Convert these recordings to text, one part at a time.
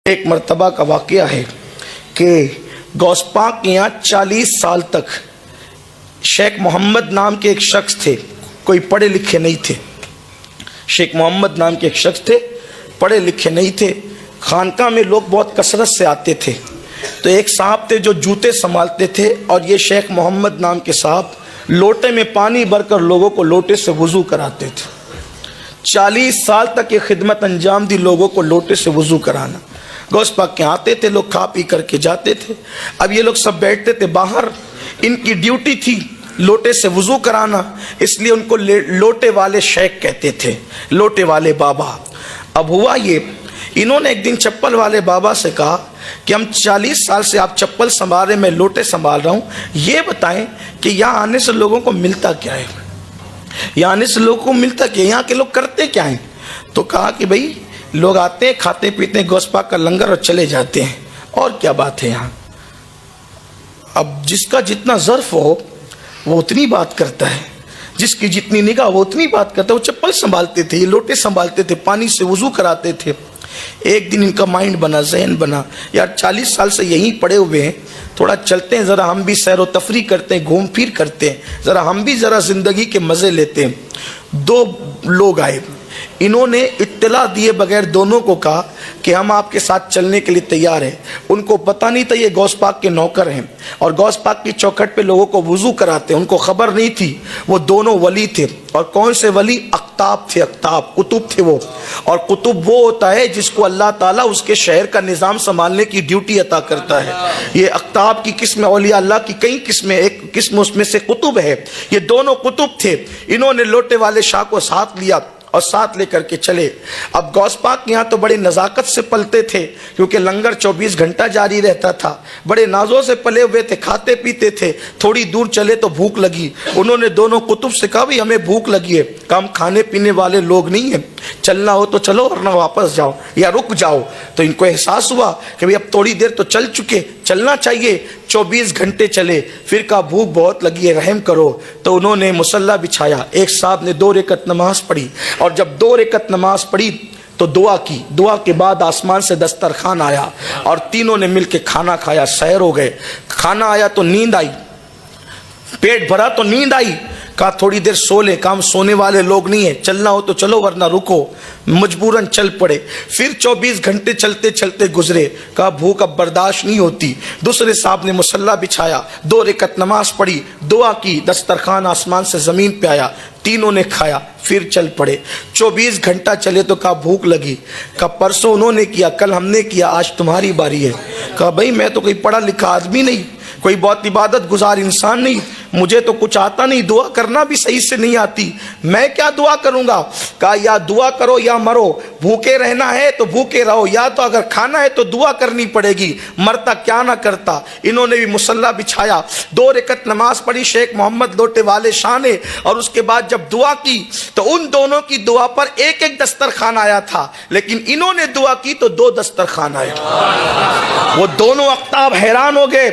ایک مرتبہ کا واقعہ ہے کہ غوث پاک کے یہاں 40 سال تک شیخ محمد نام کے ایک شخص تھے، کوئی پڑھے لکھے نہیں تھے۔ شیخ محمد نام کے ایک شخص تھے، پڑھے لکھے نہیں تھے، خانقاہ میں لوگ بہت کثرت سے آتے تھے۔ تو ایک صاحب تھے جو جوتے سنبھالتے تھے، اور یہ شیخ محمد نام کے صاحب لوٹے میں پانی بھر کر لوگوں کو لوٹے سے وضو کراتے تھے۔ 40 سال تک یہ خدمت انجام دی، لوگوں کو لوٹے سے وضو کرانا۔ غوث پاک کے آتے تھے لوگ، کھا پی کر کے جاتے تھے۔ اب یہ لوگ سب بیٹھتے تھے باہر، ان کی ڈیوٹی تھی لوٹے سے وضو کرانا، اس لیے ان کو لوٹے والے شیخ کہتے تھے، لوٹے والے بابا۔ اب ہوا یہ، انہوں نے ایک دن چپل والے بابا سے کہا کہ ہم 40 سال سے آپ چپل سنبھال رہے، میں لوٹے سنبھال رہا ہوں، یہ بتائیں کہ یہاں آنے سے لوگوں کو ملتا کیا ہے؟ یہاں آنے سے لوگوں کو ملتا کیا ہے؟ یہاں کے لوگ کرتے کیا ہیں؟ تو کہا کہ بھئی لوگ آتے ہیں، کھاتے پیتے ہیں غوث پاک کا لنگر اور چلے جاتے ہیں، اور کیا بات ہے یہاں؟ اب جس کا جتنا ظرف ہو وہ اتنی بات کرتا ہے، جس کی جتنی نگاہ وہ اتنی بات کرتا ہے۔ وہ چپل سنبھالتے تھے، یہ لوٹے سنبھالتے تھے، پانی سے وضو کراتے تھے۔ ایک دن ان کا مائنڈ بنا، ذہن بنا، یار 40 سال سے یہیں پڑے ہوئے ہیں، تھوڑا چلتے ہیں، ذرا ہم بھی سیر و تفریح کرتے ہیں، گھوم پھر کرتے ہیں، ذرا ہم بھی ذرا زندگی کے مزے لیتے ہیں۔ 2 لوگ آئے، انہوں نے اطلاع دیے بغیر دونوں کو کہا کہ ہم آپ کے ساتھ چلنے کے لیے تیار ہیں۔ ان کو پتہ نہیں تھا یہ غوث پاک کے نوکر ہیں، اور غوث پاک کی چوکھٹ پہ لوگوں کو وضو کراتے ہیں، ان کو خبر نہیں تھی۔ وہ دونوں ولی تھے، اور کون سے ولی؟ اقطاب تھے، اقطاب قطب تھے وہ۔ اور قطب وہ ہوتا ہے جس کو اللہ تعالیٰ اس کے شہر کا نظام سنبھالنے کی ڈیوٹی عطا کرتا ہے۔ یہ اقطاب کی قسم، اولیاء اللہ کی کئی قسمیں، ایک قسم اس میں سے قطب ہے۔ یہ دونوں قطب تھے، انہوں نے لوٹے والے شاہ کو ساتھ لیا اور ساتھ لے کر کے چلے۔ اب غوث پاک یہاں تو بڑے نزاکت سے پلتے تھے، کیونکہ لنگر 24 گھنٹہ جاری رہتا تھا، بڑے نازوں سے پلے ہوئے تھے، کھاتے پیتے تھے۔ تھوڑی دور چلے تو بھوک لگی، انہوں نے دونوں قطب سے کہا بھی ہمیں بھوک لگی ہے۔ کہا ہم کھانے پینے والے لوگ نہیں ہیں، چلنا ہو تو چلو ورنہ واپس جاؤ یا رک جاؤ۔ تو ان کو احساس ہوا کہ اب تھوڑی دیر تو چل چکے، چلنا چاہیے۔ 24 گھنٹے چلے، پھر کہا بھوک بہت لگی ہے، رحم کرو۔ تو انہوں نے مصلی بچھایا، ایک صاحب نے 2 رکعت نماز پڑھی، اور جب 2 رکعت نماز پڑھی تو دعا کی۔ دعا کے بعد آسمان سے دسترخوان آیا، اور تینوں نے مل کے کھانا کھایا، سحر ہو گئے۔ کھانا آیا تو نیند آئی، پیٹ بھرا تو نیند آئی۔ کہا تھوڑی دیر سو لے، کام سونے والے لوگ نہیں ہیں، چلنا ہو تو چلو ورنہ رکو۔ مجبوراً چل پڑے۔ پھر 24 گھنٹے چلتے چلتے گزرے، کہا بھوک اب برداشت نہیں ہوتی۔ دوسرے صاحب نے مصلی بچھایا، 2 رکعت نماز پڑھی، دعا کی، دسترخوان آسمان سے زمین پہ آیا، تینوں نے کھایا، پھر چل پڑے۔ 24 گھنٹہ چلے تو کہا بھوک لگی۔ کہا پرسوں انہوں نے کیا، کل ہم نے کیا، آج تمہاری باری ہے۔ کہا بھائی میں تو کوئی پڑھا لکھا آدمی نہیں، کوئی بہت عبادت گزار انسان نہیں، مجھے تو کچھ آتا نہیں، دعا کرنا بھی صحیح سے نہیں آتی، میں کیا دعا کروں گا؟ کہا یا دعا کرو یا مرو، بھوکے رہنا ہے تو بھوکے رہو، یا تو اگر کھانا ہے تو دعا کرنی پڑے گی، مرتا کیا نہ کرتا۔ انہوں نے بھی مصلی بچھایا، 2 رکعت نماز پڑھی شیخ محمد لوٹے والے شاہ نے، اور اس کے بعد جب دعا کی تو ان دونوں کی دعا پر ایک ایک دسترخوان آیا تھا، لیکن انہوں نے دعا کی تو 2 دسترخوان آئے۔ وہ دونوں اقطاب حیران ہو گئے،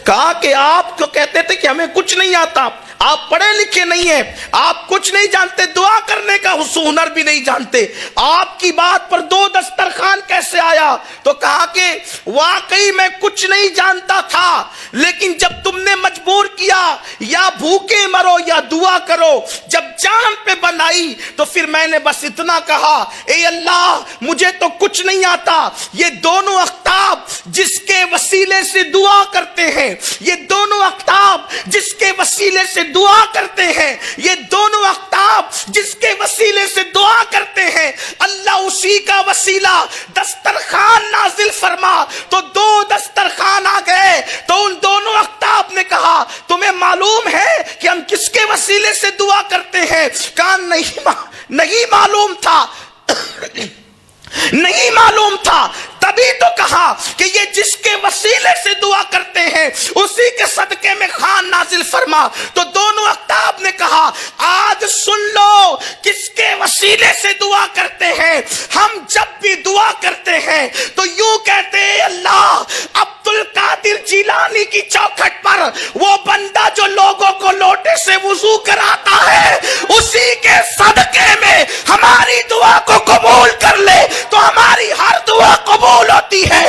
کہا کہ آپ تو کہتے تھے کہ ہمیں کچھ نہیں آتا، آپ پڑھے لکھے نہیں ہیں، آپ کچھ نہیں جانتے، دعا کرنے کا ہنر بھی نہیں جانتے، آپ کی بات پر 2 دسترخوان کیسے آیا؟ تو کہا کہ واقعی میں کچھ نہیں جانتا تھا، لیکن جب تم نے مجبور کیا یا بھوکے مرو یا دعا کرو، جب جان پہ بنائی تو پھر میں نے بس اتنا کہا، اے اللہ مجھے تو کچھ نہیں آتا۔ یہ دونوں اقطاب جس کے وسیلے سے دعا کرتے ہیں، یہ دونوں اقطاب جس کے وسیلے سے دعا کرتے ہیں، یہ دونوں اقطاب جس کے وسیلے سے دعا کرتے ہیں، اللہ اسی کا وسیلہ دسترخوان نازل فرما تو 2 دسترخوان آ گئے۔ تو ان دونوں اقطاب نے کہا تمہیں معلوم ہے کہ ہم کس کے وسیلے سے دعا کرتے ہیں؟ کہا نہیں معلوم تھا، نہیں معلوم تھا۔ تبھی تو کہا کہ یہ جس کے وسیلے سے دعا کرتے ہیں اسی کے صدقے میں خوان نازل فرما۔ تو دونوں اقطاب نے کہا آج سن لو کس کے وسیلے سے دعا کرتے ہیں۔ ہم جب بھی دعا کرتے ہیں تو یوں کہتے ہیں اللہ عبد القادر جیلانی کی چوکھٹ پر وہ بندہ جو لوگوں کو لوٹے سے وضو کراتا ہے اسی کے صدقے میں ہماری دعا کو قبول کر لے تو ہماری ہر دعا قبول ہوتی ہے۔